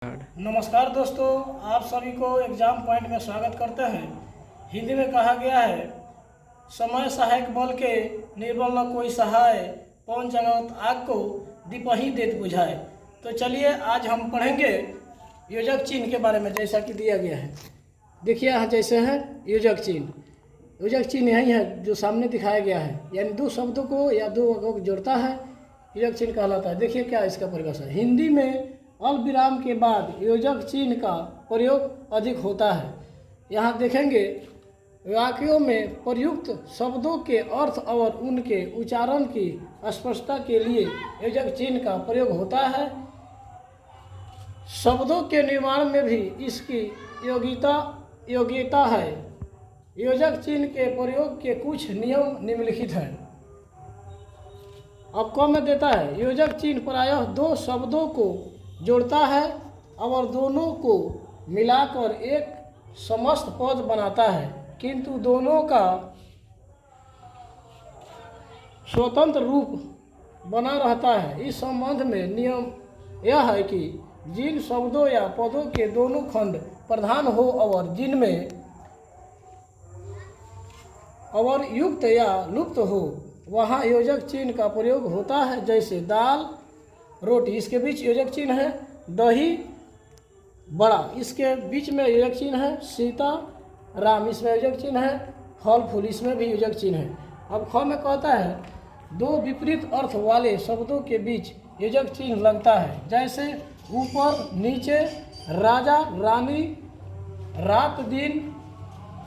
नमस्कार दोस्तों, आप सभी को एग्जाम पॉइंट में स्वागत करते हैं। हिंदी में कहा गया है, समय सहायक बल के निर्बल न कोई सहाय, पवन जगत आग को दीपहि देत बुझाए। तो चलिए आज हम पढ़ेंगे योजक चिन्ह के बारे में, जैसा कि दिया गया है। देखिए यहाँ जैसे है योजक चिन्ह। योजक चिन्ह यही है जो सामने दिखाया गया है, यानी दो शब्दों को या दो वर्गों को जोड़ता है, योजक चिन्ह कहलाता है। देखिए क्या इसका परिभाषा है। हिंदी में अल्प विराम के बाद योजक चिन्ह का प्रयोग अधिक होता है। यहाँ देखेंगे वाक्यों में प्रयुक्त शब्दों के अर्थ और उनके उच्चारण की स्पष्टता के लिए योजक चिन्ह का प्रयोग होता है। शब्दों के निर्माण में भी इसकी योग्यता है। योजक चिन्ह के प्रयोग के कुछ नियम निम्नलिखित हैं। अब कौन में देता है, योजक चिन्ह प्रायः दो शब्दों को जोड़ता है और दोनों को मिलाकर एक समस्त पद बनाता है, किंतु दोनों का स्वतंत्र रूप बना रहता है। इस संबंध में नियम यह है कि जिन शब्दों या पदों के दोनों खंड प्रधान हो और जिनमें और युक्त या लुप्त हो, वहाँ योजक चिन्ह का प्रयोग होता है। जैसे दाल रोटी, इसके बीच योजक चिन्ह है। दही बड़ा, इसके बीच में योजक चिन्ह है। सीता राम, इसमें योजक चिन्ह है। फल फूल, इसमें भी योजक चिन्ह है। अब ख में कहता है, दो विपरीत अर्थ वाले शब्दों के बीच योजक चिन्ह लगता है। जैसे ऊपर नीचे, राजा रानी, रात दिन,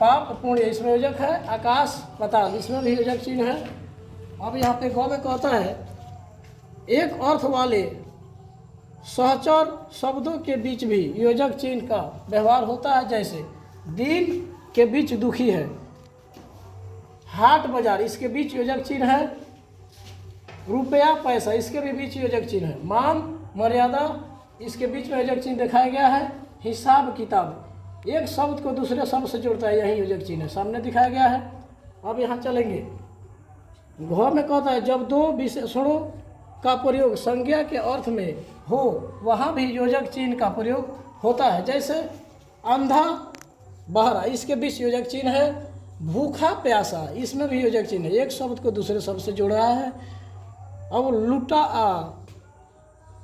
पाप पुण्य, इसमें योजक है। आकाश पाताल, इसमें भी योजक चिन्ह है। अब यहाँ पे ग में कहता है, एक अर्थ वाले सहचर शब्दों के बीच भी योजक चिन्ह का व्यवहार होता है। जैसे दिन के बीच दुखी है। हाट बाजार, इसके बीच योजक चिन्ह है। रुपया पैसा, इसके भी बीच योजक चिन्ह है। मान मर्यादा, इसके बीच में योजक चिन्ह दिखाया गया है। हिसाब किताब, एक शब्द को दूसरे शब्द से जोड़ता है, यही योजक चिन्ह है, सामने दिखाया गया है। अब यहाँ चलेंगे, घ में कहता है, जब दो विशेषणों का प्रयोग संज्ञा के अर्थ में हो, वहाँ भी योजक चिन्ह का प्रयोग होता है। जैसे अंधा बहरा, इसके बीच योजक चिन्ह है। भूखा प्यासा, इसमें भी योजक चिन्ह है, एक शब्द को दूसरे शब्द से जोड़ रहा है। अब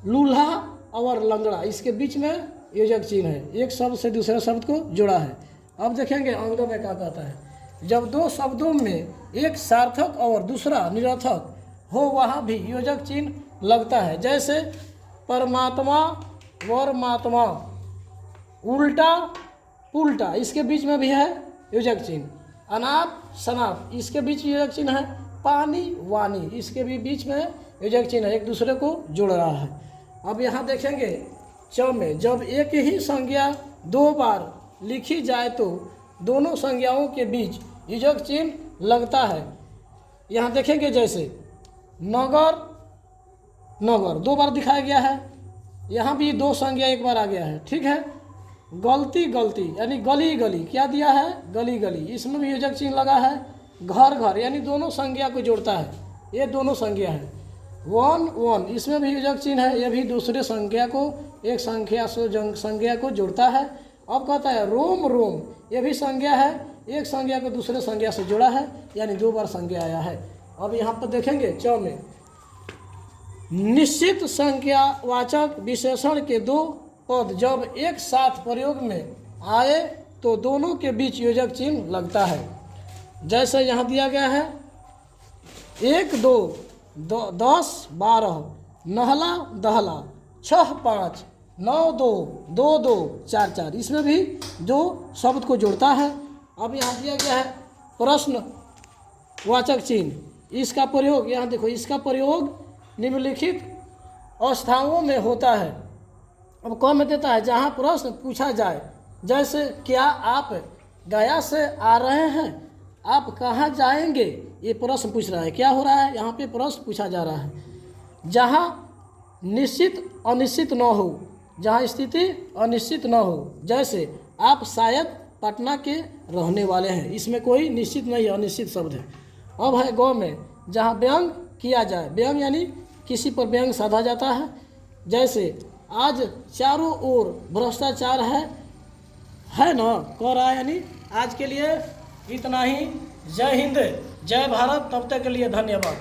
लूल्हा और लंगड़ा, इसके बीच में योजक चिन्ह है, एक शब्द से दूसरे शब्द को जोड़ा है। अब देखेंगे अंगों में क्या कहता है। जब दो शब्दों में एक सार्थक और दूसरा निरर्थक हो, वहाँ भी योजक चिन्ह लगता है। जैसे परमात्मा वर्मात्मा, उल्टा पुल्टा, इसके बीच में भी है योजक चिन्ह। अनाप शनाप, इसके बीच योजक चिन्ह है। पानी वानी, इसके भी बीच में योजक चिन्ह है, एक दूसरे को जोड़ रहा है। अब यहाँ देखेंगे च में, जब एक ही संज्ञा दो बार लिखी जाए तो दोनों संज्ञाओं के बीच योजक चिन्ह लगता है। यहाँ देखेंगे जैसे नगर नगर, दो बार दिखाया गया है। यहाँ भी दो संज्ञा एक बार आ गया है, ठीक है। गलती गलती, यानी गली गली, क्या दिया है, गली गली, इसमें भी योजक चिन्ह लगा है। घर घर, यानी दोनों संज्ञा को जोड़ता है, ये दोनों संज्ञा है। वन वन, इसमें भी योजक चिन्ह है, ये भी दूसरे संज्ञा को एक संख्या से संज्ञा को जोड़ता है। अब कहता है रोम रोम, ये भी संज्ञा है, एक संज्ञा को दूसरे संज्ञा से जोड़ा है, यानी दो बार संज्ञा आया है। अब यहाँ पर देखेंगे च में, निश्चित संख्यावाचक विशेषण के दो पद जब एक साथ प्रयोग में आए तो दोनों के बीच योजक चिन्ह लगता है। जैसे यहाँ दिया गया है, एक दो, दस बारह, नहला दहला, छह पाँच, नौ दो, दो दो, चार चार, इसमें भी दो शब्द को जोड़ता है। अब यहाँ दिया गया है प्रश्नवाचक चिन्ह, इसका प्रयोग यहाँ देखो, इसका प्रयोग निम्नलिखित अवस्थाओं में होता है। अब कौन में देता है, जहाँ प्रश्न पूछा जाए। जैसे क्या आप गया से आ रहे हैं, आप कहाँ जाएंगे, ये प्रश्न पूछ रहा है, क्या हो रहा है, यहाँ पे प्रश्न पूछा जा रहा है। जहाँ निश्चित अनिश्चित न हो, जहाँ स्थिति अनिश्चित न हो, जैसे आप शायद पटना के रहने वाले हैं, इसमें कोई निश्चित नहीं, अनिश्चित शब्द है। अब है गौ में, जहाँ व्यंग किया जाए, व्यंग यानी किसी पर व्यंग साधा जाता है। जैसे आज चारों ओर भ्रष्टाचार है ना, कह रहा है। यानी आज के लिए इतना ही। जय हिंद, जय भारत। तब तक के लिए धन्यवाद।